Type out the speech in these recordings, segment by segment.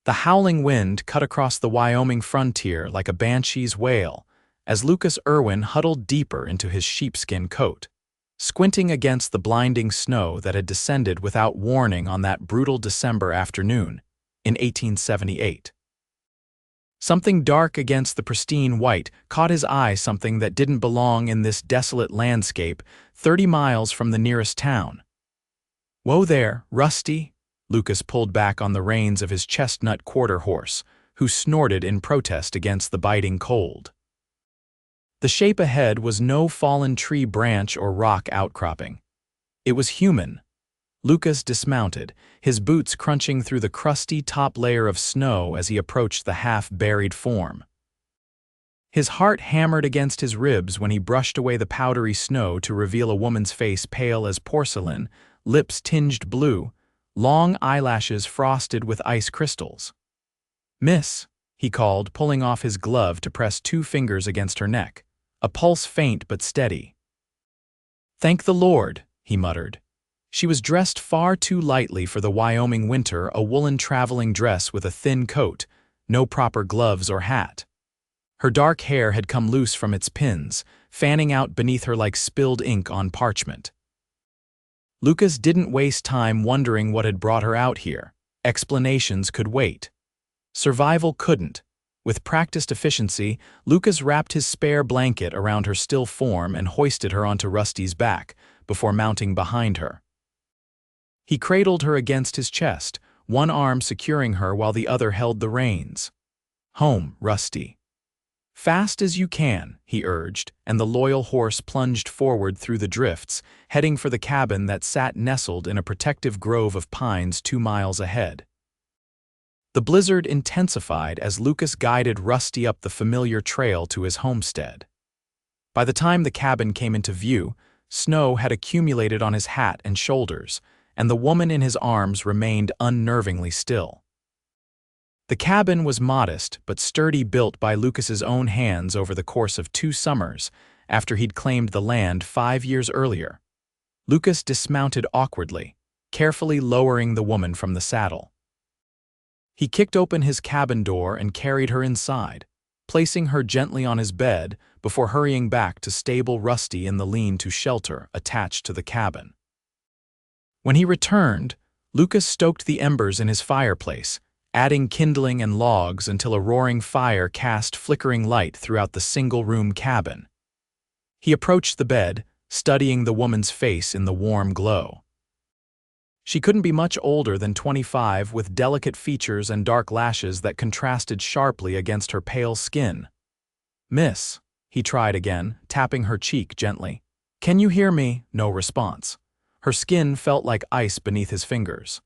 The howling wind cut across the Wyoming frontier like a banshee's wail as Lucas Irwin huddled deeper into his sheepskin coat, squinting against the blinding snow that had descended without warning on that brutal December afternoon in 1878. Something dark against the pristine white caught his eye, something that didn't belong in this desolate landscape 30 miles from the nearest town. "Whoa there, Rusty!" Lucas pulled back on the reins of his chestnut quarter horse, who snorted in protest against the biting cold. The shape ahead was no fallen tree branch or rock outcropping. It was human. Lucas dismounted, his boots crunching through the crusty top layer of snow as he approached the half-buried form. His heart hammered against his ribs when he brushed away the powdery snow to reveal a woman's face pale as porcelain, lips tinged blue, long eyelashes frosted with ice crystals. "Miss," he called, pulling off his glove to press 2 fingers against her neck, a pulse faint but steady. "Thank the Lord," he muttered. She was dressed far too lightly for the Wyoming winter, a woolen traveling dress with a thin coat, no proper gloves or hat. Her dark hair had come loose from its pins, fanning out beneath her like spilled ink on parchment. Lucas didn't waste time wondering what had brought her out here. Explanations could wait. Survival couldn't. With practiced efficiency, Lucas wrapped his spare blanket around her still form and hoisted her onto Rusty's back before mounting behind her. He cradled her against his chest, one arm securing her while the other held the reins. "Home, Rusty." "Fast as you can," he urged, and the loyal horse plunged forward through the drifts, heading for the cabin that sat nestled in a protective grove of pines 2 miles ahead. The blizzard intensified as Lucas guided Rusty up the familiar trail to his homestead. By the time the cabin came into view, snow had accumulated on his hat and shoulders, and the woman in his arms remained unnervingly still. The cabin was modest but sturdy, built by Lucas's own hands over the course of 2 summers after he'd claimed the land 5 years earlier. Lucas dismounted awkwardly, carefully lowering the woman from the saddle. He kicked open his cabin door and carried her inside, placing her gently on his bed before hurrying back to stable Rusty in the lean-to shelter attached to the cabin. When he returned, Lucas stoked the embers in his fireplace, adding kindling and logs until a roaring fire cast flickering light throughout the single-room cabin. He approached the bed, studying the woman's face in the warm glow. She couldn't be much older than 25, with delicate features and dark lashes that contrasted sharply against her pale skin. "Miss," he tried again, tapping her cheek gently. "Can you hear me?" No response. Her skin felt like ice beneath his fingers.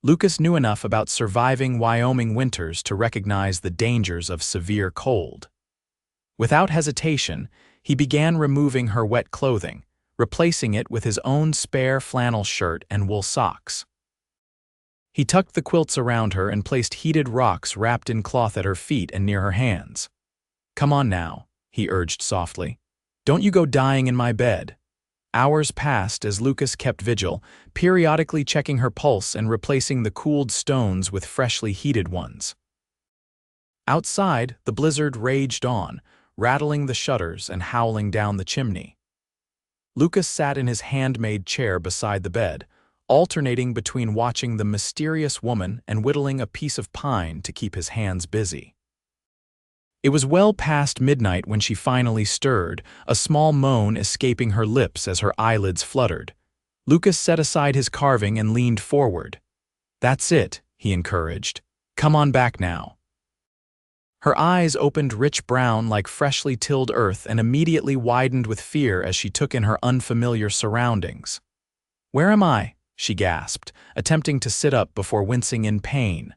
Lucas knew enough about surviving Wyoming winters to recognize the dangers of severe cold. Without hesitation, he began removing her wet clothing, replacing it with his own spare flannel shirt and wool socks. He tucked the quilts around her and placed heated rocks wrapped in cloth at her feet and near her hands. "Come on now," he urged softly. "Don't you go dying in my bed." Hours passed as Lucas kept vigil, periodically checking her pulse and replacing the cooled stones with freshly heated ones. Outside, the blizzard raged on, rattling the shutters and howling down the chimney. Lucas sat in his handmade chair beside the bed, alternating between watching the mysterious woman and whittling a piece of pine to keep his hands busy. It was well past midnight when she finally stirred, a small moan escaping her lips as her eyelids fluttered. Lucas set aside his carving and leaned forward. "That's it," he encouraged. "Come on back now." Her eyes opened rich brown like freshly tilled earth and immediately widened with fear as she took in her unfamiliar surroundings. "Where am I?" she gasped, attempting to sit up before wincing in pain.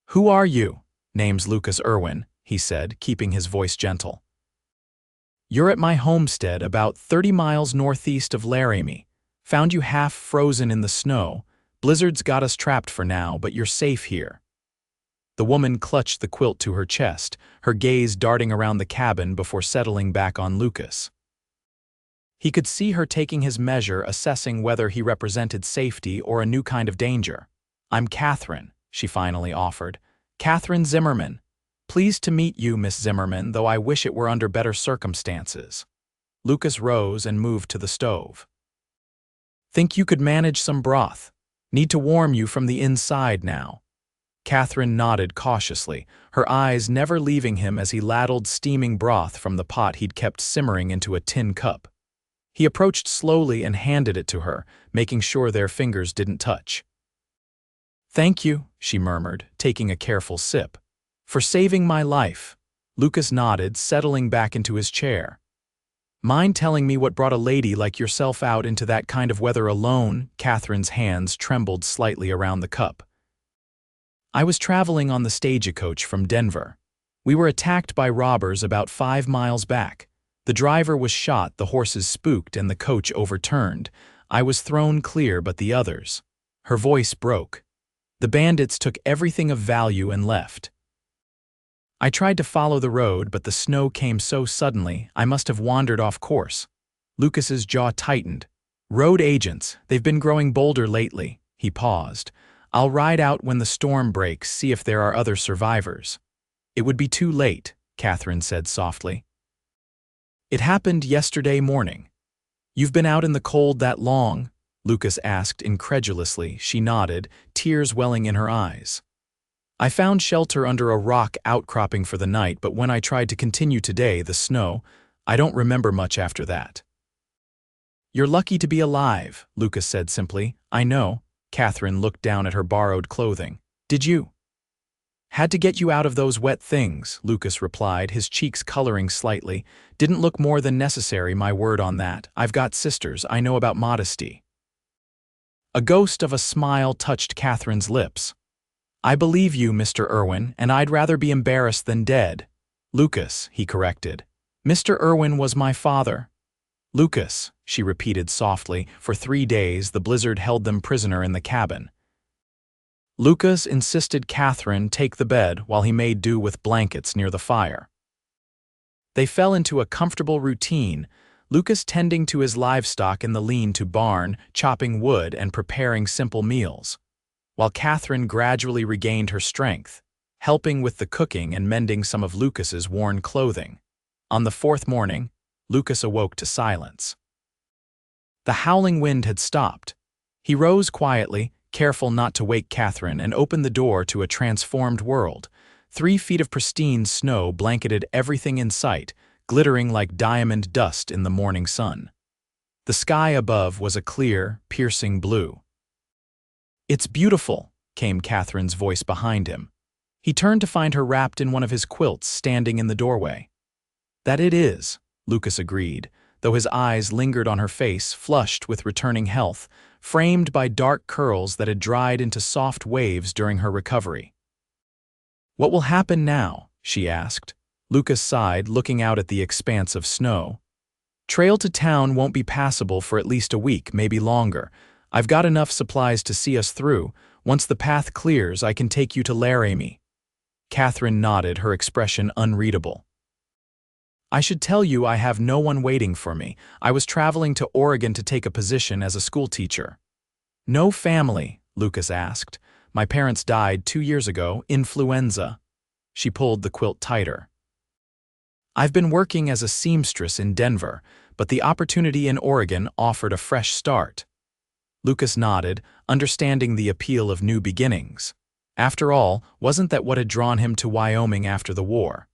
"Who are you?" "Name's Lucas Irwin," he said, keeping his voice gentle. "You're at my homestead about 30 miles northeast of Laramie. Found you half frozen in the snow. Blizzard's got us trapped for now, but you're safe here." The woman clutched the quilt to her chest, her gaze darting around the cabin before settling back on Lucas. He could see her taking his measure, assessing whether he represented safety or a new kind of danger. "I'm Catherine," she finally offered. "Catherine Zimmerman. Pleased to meet you, Miss Zimmerman, though I wish it were under better circumstances." Lucas rose and moved to the stove. "Think you could manage some broth? Need to warm you from the inside now." Catherine nodded cautiously, her eyes never leaving him as he ladled steaming broth from the pot he'd kept simmering into a tin cup. He approached slowly and handed it to her, making sure their fingers didn't touch. "Thank you," she murmured, taking a careful sip. "For saving my life." Lucas nodded, settling back into his chair. "Mind telling me what brought a lady like yourself out into that kind of weather alone?" Catherine's hands trembled slightly around the cup. "I was traveling on the stagecoach from Denver. We were attacked by robbers about 5 miles back. The driver was shot, the horses spooked, and the coach overturned. I was thrown clear, but the others." Her voice broke. "The bandits took everything of value and left. I tried to follow the road, but the snow came so suddenly, I must have wandered off course." Lucas's jaw tightened. "Road agents, they've been growing bolder lately." He paused. "I'll ride out when the storm breaks, see if there are other survivors." "It would be too late," Catherine said softly. "It happened yesterday morning." "You've been out in the cold that long?" Lucas asked incredulously. She nodded, tears welling in her eyes. "I found shelter under a rock outcropping for the night, but when I tried to continue today, the snow, I don't remember much after that." "You're lucky to be alive," Lucas said simply. "I know." Catherine looked down at her borrowed clothing. "Did you?" "Had to get you out of those wet things," Lucas replied, his cheeks coloring slightly. "Didn't look more than necessary, my word on that. I've got sisters, I know about modesty." A ghost of a smile touched Catherine's lips. "I believe you, Mr. Irwin, and I'd rather be embarrassed than dead." "Lucas," he corrected. "Mr. Irwin was my father." "Lucas," she repeated softly. For 3 days, the blizzard held them prisoner in the cabin. Lucas insisted Catherine take the bed while he made do with blankets near the fire. They fell into a comfortable routine, Lucas tending to his livestock in the lean-to barn, chopping wood and preparing simple meals, while Catherine gradually regained her strength, helping with the cooking and mending some of Lucas's worn clothing. On the 4th morning, Lucas awoke to silence. The howling wind had stopped. He rose quietly, careful not to wake Catherine, and opened the door to a transformed world. 3 feet of pristine snow blanketed everything in sight, glittering like diamond dust in the morning sun. The sky above was a clear, piercing blue. "It's beautiful," came Catherine's voice behind him. He turned to find her wrapped in one of his quilts, standing in the doorway. "That it is," Lucas agreed, though his eyes lingered on her face, flushed with returning health, framed by dark curls that had dried into soft waves during her recovery. "What will happen now?" she asked. Lucas sighed, looking out at the expanse of snow. "Trail to town won't be passable for at least a week, maybe longer. I've got enough supplies to see us through. Once the path clears, I can take you to Laramie." Catherine nodded, her expression unreadable. "I should tell you I have no one waiting for me. I was traveling to Oregon to take a position as a schoolteacher." "No family?" Lucas asked. "My parents died 2 years ago, influenza." She pulled the quilt tighter. "I've been working as a seamstress in Denver, but the opportunity in Oregon offered a fresh start." Lucas nodded, understanding the appeal of new beginnings. After all, wasn't that what had drawn him to Wyoming after the war?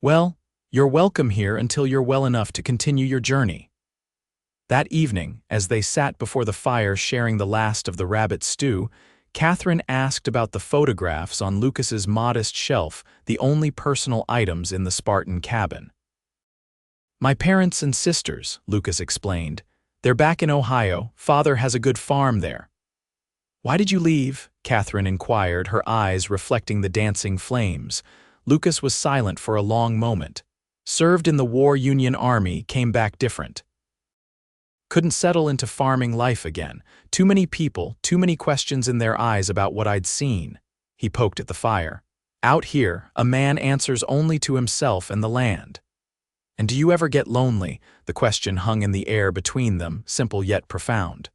"Well, you're welcome here until you're well enough to continue your journey." That evening, as they sat before the fire sharing the last of the rabbit stew, Catherine asked about the photographs on Lucas's modest shelf, the only personal items in the Spartan cabin. "My parents and sisters," Lucas explained. "They're back in Ohio. Father has a good farm there." "Why did you leave?" Catherine inquired, her eyes reflecting the dancing flames. Lucas was silent for a long moment. "Served in the War Union Army, came back different. Couldn't settle into farming life again. Too many people, too many questions in their eyes about what I'd seen." He poked at the fire. "Out here, a man answers only to himself and the land." "And do you ever get lonely?" The question hung in the air between them, simple yet profound.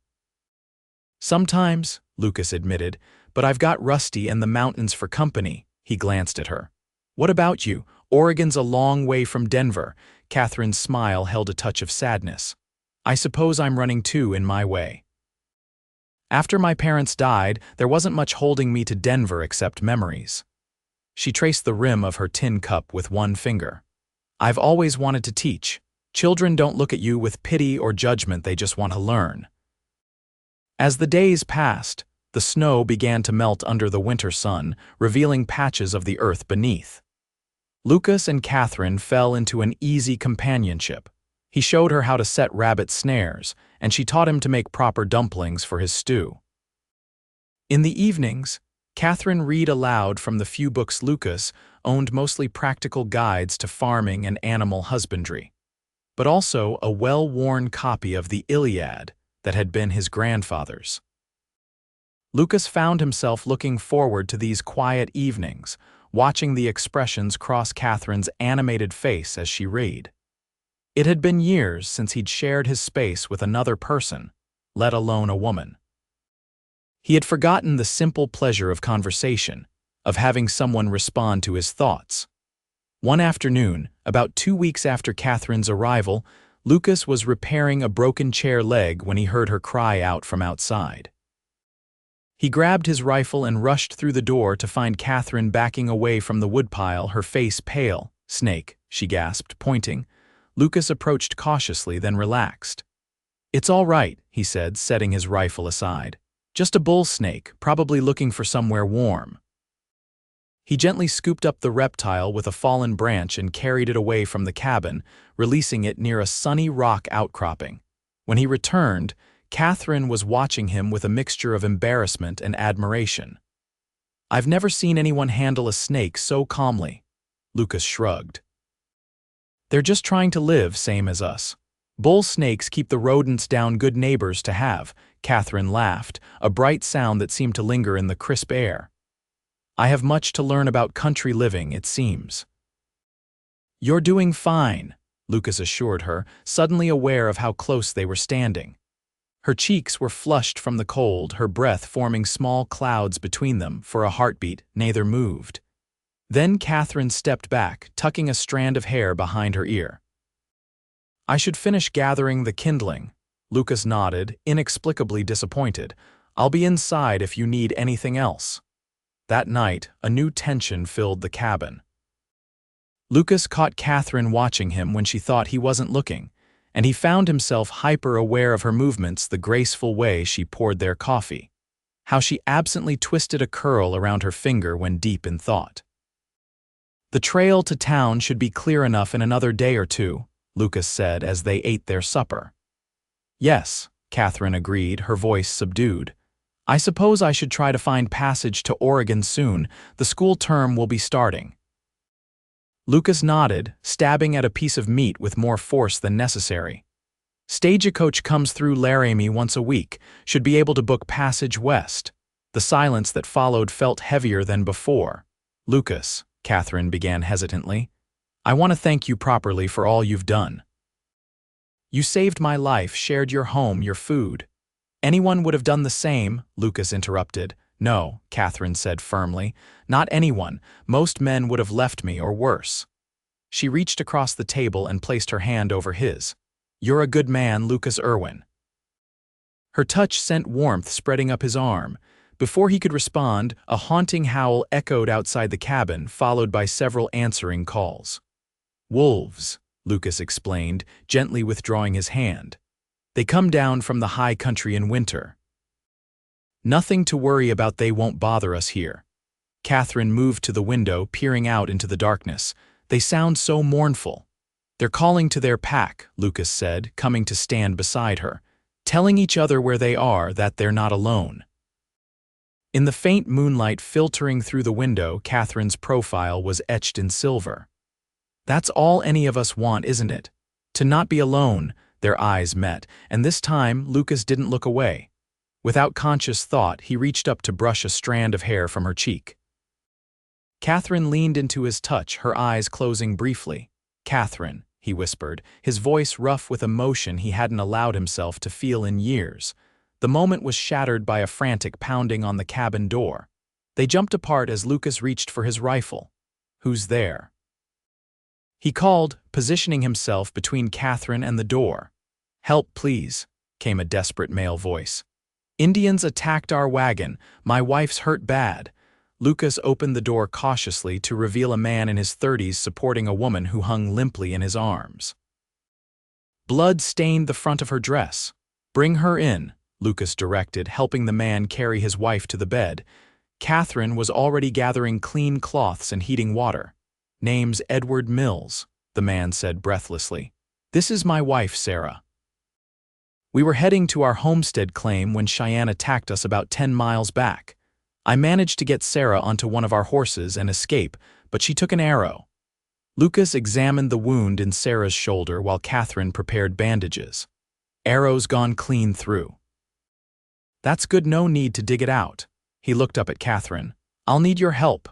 "Sometimes," Lucas admitted, but I've got Rusty and the mountains for company." He glanced at her. "What about you? Oregon's a long way from Denver." Catherine's smile held a touch of sadness. "I suppose I'm running too in my way. After my parents died, there wasn't much holding me to Denver except memories." She traced the rim of her tin cup with one finger. "I've always wanted to teach. Children don't look at you with pity or judgment, they just want to learn." As the days passed, the snow began to melt under the winter sun, revealing patches of the earth beneath. Lucas and Catherine fell into an easy companionship. He showed her how to set rabbit snares, and she taught him to make proper dumplings for his stew. In the evenings, Catherine read aloud from the few books Lucas owned, mostly practical guides to farming and animal husbandry, but also a well-worn copy of the Iliad that had been his grandfather's. Lucas found himself looking forward to these quiet evenings, watching the expressions cross Catherine's animated face as she read. It had been years since he'd shared his space with another person, let alone a woman. He had forgotten the simple pleasure of conversation, of having someone respond to his thoughts. One afternoon, about 2 weeks after Catherine's arrival, Lucas was repairing a broken chair leg when he heard her cry out from outside. He grabbed his rifle and rushed through the door to find Catherine backing away from the woodpile, her face pale. "Snake," she gasped, pointing. Lucas approached cautiously, then relaxed. "It's all right," he said, setting his rifle aside. "Just a bull snake, probably looking for somewhere warm." He gently scooped up the reptile with a fallen branch and carried it away from the cabin, releasing it near a sunny rock outcropping. When he returned, Catherine was watching him with a mixture of embarrassment and admiration. "I've never seen anyone handle a snake so calmly." Lucas shrugged. "They're just trying to live, same as us. Bull snakes keep the rodents down, good neighbors to have." Catherine laughed, a bright sound that seemed to linger in the crisp air. "I have much to learn about country living, it seems." "You're doing fine," Lucas assured her, suddenly aware of how close they were standing. Her cheeks were flushed from the cold, her breath forming small clouds between them. For a heartbeat, neither moved. Then Catherine stepped back, tucking a strand of hair behind her ear. "I should finish gathering the kindling." Lucas nodded, inexplicably disappointed. "I'll be inside if you need anything else." That night, a new tension filled the cabin. Lucas caught Catherine watching him when she thought he wasn't looking, and he found himself hyper-aware of her movements, the graceful way she poured their coffee, how she absently twisted a curl around her finger when deep in thought. "The trail to town should be clear enough in another day or two," Lucas said as they ate their supper. "Yes," Catherine agreed, her voice subdued. "I suppose I should try to find passage to Oregon soon. The school term will be starting." Lucas nodded, stabbing at a piece of meat with more force than necessary. "Stagecoach comes through Laramie once a week, should be able to book passage west." The silence that followed felt heavier than before. "Lucas," Catherine began hesitantly, "I want to thank you properly for all you've done. You saved my life, shared your home, your food." "Anyone would have done the same," Lucas interrupted. "No," Catherine said firmly, "not anyone. Most men would have left me, or worse." She reached across the table and placed her hand over his. "You're a good man, Lucas Irwin." Her touch sent warmth spreading up his arm. Before he could respond, a haunting howl echoed outside the cabin, followed by several answering calls. "Wolves," Lucas explained, gently withdrawing his hand. "They come down from the high country in winter. Nothing to worry about, they won't bother us here." Catherine moved to the window, peering out into the darkness. "They sound so mournful." "They're calling to their pack," Lucas said, coming to stand beside her, "telling each other where they are, that they're not alone." In the faint moonlight filtering through the window, Catherine's profile was etched in silver. "That's all any of us want, isn't it? To not be alone." Their eyes met, and this time Lucas didn't look away. Without conscious thought, he reached up to brush a strand of hair from her cheek. Catherine leaned into his touch, her eyes closing briefly. "Catherine," he whispered, his voice rough with emotion he hadn't allowed himself to feel in years. The moment was shattered by a frantic pounding on the cabin door. They jumped apart as Lucas reached for his rifle. "Who's there?" he called, positioning himself between Catherine and the door. "Help, please," came a desperate male voice. "Indians attacked our wagon. My wife's hurt bad." Lucas opened the door cautiously to reveal a man in his 30s supporting a woman who hung limply in his arms. Blood stained the front of her dress. "Bring her in," Lucas directed, helping the man carry his wife to the bed. Catherine was already gathering clean cloths and heating water. "Name's Edward Mills," the man said breathlessly. "This is my wife, Sarah. We were heading to our homestead claim when Cheyenne attacked us about 10 miles back. I managed to get Sarah onto one of our horses and escape, but she took an arrow." Lucas examined the wound in Sarah's shoulder while Catherine prepared bandages. "Arrow's gone clean through." "That's good, no need to dig it out." He looked up at Catherine. "I'll need your help."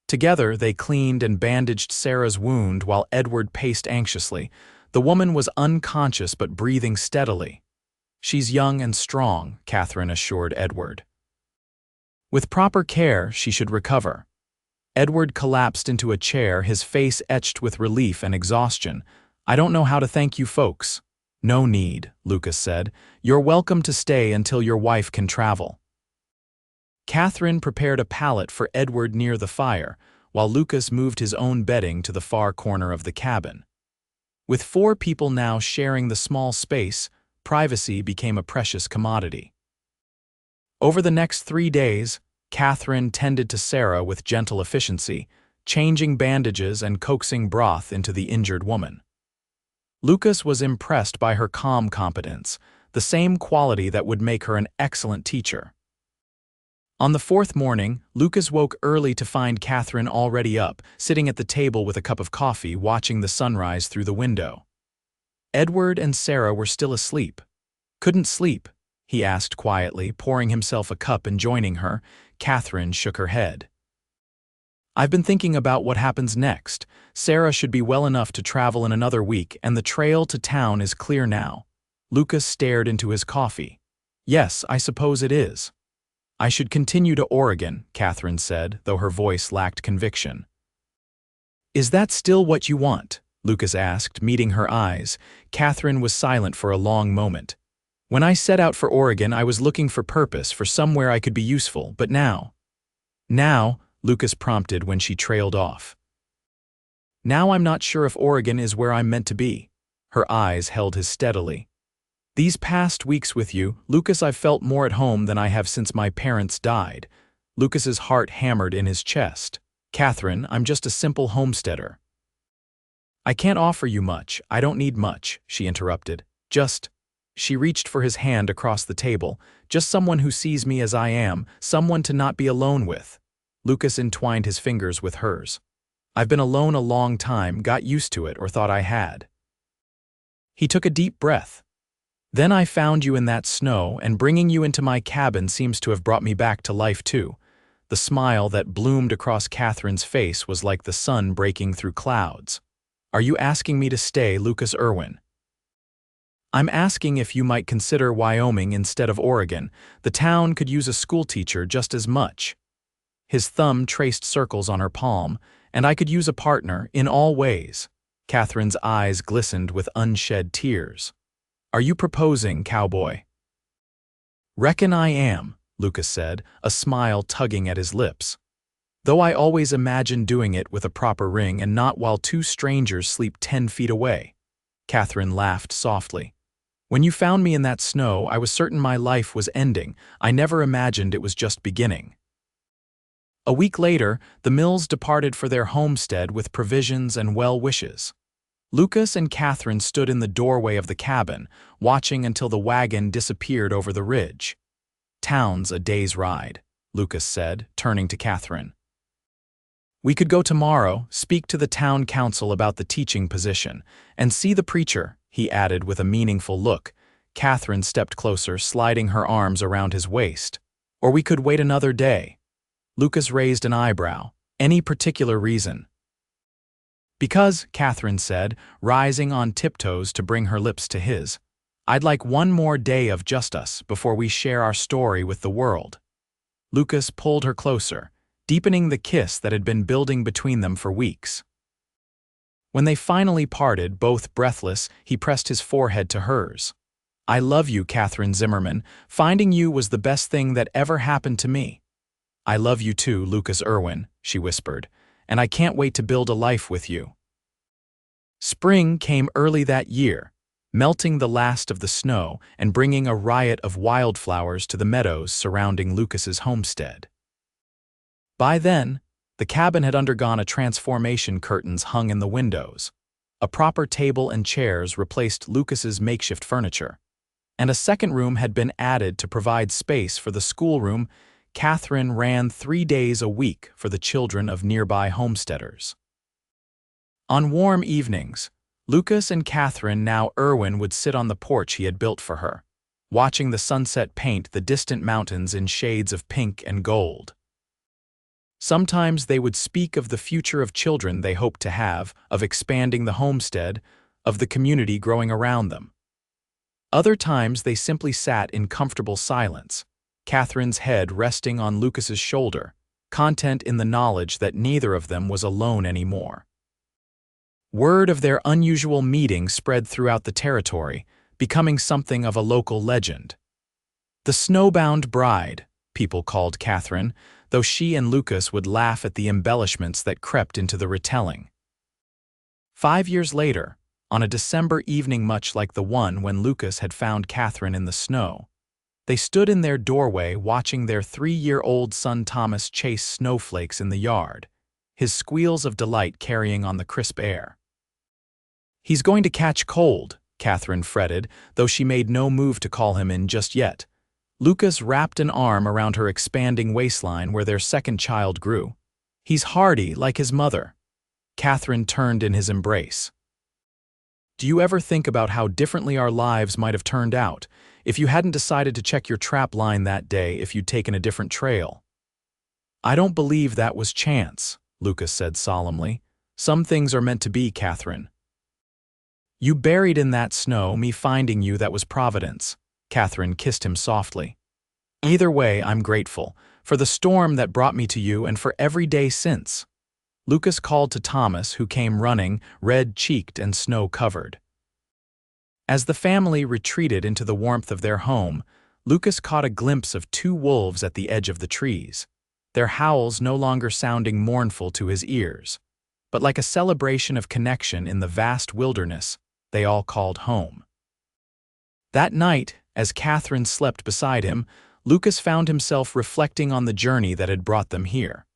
Together, they cleaned and bandaged Sarah's wound while Edward paced anxiously. The woman was unconscious but breathing steadily. "She's young and strong," Catherine assured Edward. "With proper care, she should recover." Edward collapsed into a chair, his face etched with relief and exhaustion. "I don't know how to thank you folks." "No need," Lucas said. "You're welcome to stay until your wife can travel." Catherine prepared a pallet for Edward near the fire, while Lucas moved his own bedding to the far corner of the cabin. With 4 people now sharing the small space, privacy became a precious commodity. Over the next 3 days, Catherine tended to Sarah with gentle efficiency, changing bandages and coaxing broth into the injured woman. Lucas was impressed by her calm competence, the same quality that would make her an excellent teacher. On the 4th morning, Lucas woke early to find Catherine already up, sitting at the table with a cup of coffee, watching the sunrise through the window. Edward and Sarah were still asleep. "Couldn't sleep?" he asked quietly, pouring himself a cup and joining her. Catherine shook her head. "I've been thinking about what happens next. Sarah should be well enough to travel in another week, and the trail to town is clear now." Lucas stared into his coffee. "Yes, I suppose it is." "I should continue to Oregon," Catherine said, though her voice lacked conviction. "Is that still what you want?" Lucas asked, meeting her eyes. Catherine was silent for a long moment. "When I set out for Oregon, I was looking for purpose, for somewhere I could be useful, but now—" "Now," Lucas prompted when she trailed off. "Now I'm not sure if Oregon is where I'm meant to be." Her eyes held his steadily. "These past weeks with you, Lucas, I've felt more at home than I have since my parents died." Lucas's heart hammered in his chest. "Catherine, I'm just a simple homesteader." "I can't offer you much. I don't need much," she interrupted. "Just—" She reached for his hand across the table. "Just someone who sees me as I am, someone to not be alone with." Lucas entwined his fingers with hers. "I've been alone a long time, got used to it, or thought I had." He took a deep breath. "Then I found you in that snow, and bringing you into my cabin seems to have brought me back to life too." The smile that bloomed across Catherine's face was like the sun breaking through clouds. "Are you asking me to stay, Lucas Irwin?" "I'm asking if you might consider Wyoming instead of Oregon. The town could use a schoolteacher just as much." His thumb traced circles on her palm. "And I could use a partner, in all ways." Catherine's eyes glistened with unshed tears. "Are you proposing, Cowboy?" "Reckon I am," Lucas said, a smile tugging at his lips. "Though I always imagined doing it with a proper ring and not while 2 strangers sleep 10 feet away." Catherine laughed softly. "When you found me in that snow, I was certain my life was ending. I never imagined it was just beginning." A week later, the Mills departed for their homestead with provisions and well wishes. Lucas and Catherine stood in the doorway of the cabin, watching until the wagon disappeared over the ridge. "Town's a day's ride," Lucas said, turning to Catherine. "We could go tomorrow, speak to the town council about the teaching position, and see the preacher," he added with a meaningful look. Catherine stepped closer, sliding her arms around his waist. "Or we could wait another day." Lucas raised an eyebrow. "Any particular reason?" "Because," Catherine said, rising on tiptoes to bring her lips to his, I'd like one more day of just us before we share our story with the world." Lucas pulled her closer, deepening the kiss that had been building between them for weeks. When they finally parted, both breathless, he pressed his forehead to hers. "I love you, Catherine Zimmerman. Finding you was the best thing that ever happened to me." "I love you too, Lucas Irwin," she whispered, "and I can't wait to build a life with you." Spring came early that year, melting the last of the snow and bringing a riot of wildflowers to the meadows surrounding Lucas's homestead. By then, the cabin had undergone a transformation. Curtains hung in the windows. A proper table and chairs replaced Lucas's makeshift furniture, and a second room had been added to provide space for the schoolroom Catherine ran 3 days a week for the children of nearby homesteaders. On warm evenings, Lucas and Catherine, now Irwin, would sit on the porch he had built for her, watching the sunset paint the distant mountains in shades of pink and gold. Sometimes they would speak of the future of children they hoped to have, of expanding the homestead, of the community growing around them. Other times they simply sat in comfortable silence, Catherine's head resting on Lucas's shoulder, content in the knowledge that neither of them was alone anymore. Word of their unusual meeting spread throughout the territory, becoming something of a local legend. The snowbound bride, people called Catherine, though she and Lucas would laugh at the embellishments that crept into the retelling. 5 years later, on a December evening much like the one when Lucas had found Catherine in the snow, they stood in their doorway watching their 3-year-old son Thomas chase snowflakes in the yard, his squeals of delight carrying on the crisp air. "He's going to catch cold," Catherine fretted, though she made no move to call him in just yet. Lucas wrapped an arm around her expanding waistline where their second child grew. "He's hardy like his mother." Catherine turned in his embrace. "Do you ever think about how differently our lives might have turned out if you hadn't decided to check your trap line that day, if you'd taken a different trail?" "I don't believe that was chance," Lucas said solemnly. "Some things are meant to be, Catherine." "You buried in that snow, me finding you, that was providence." Catherine kissed him softly. "Either way, I'm grateful, for the storm that brought me to you and for every day since." Lucas called to Thomas, who came running, red-cheeked and snow-covered. As the family retreated into the warmth of their home, Lucas caught a glimpse of 2 wolves at the edge of the trees, their howls no longer sounding mournful to his ears, but like a celebration of connection in the vast wilderness they all called home. That night, as Catherine slept beside him, Lucas found himself reflecting on the journey that had brought them here.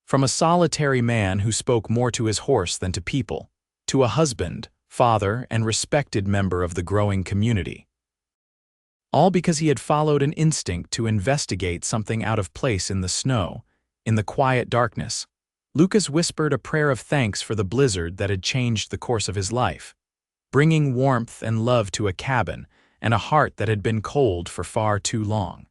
From a solitary man who spoke more to his horse than to people, to a husband, father, and respected member of the growing community. All because he had followed an instinct to investigate something out of place in the snow, in the quiet darkness. Lucas whispered a prayer of thanks for the blizzard that had changed the course of his life, bringing warmth and love to a cabin and a heart that had been cold for far too long.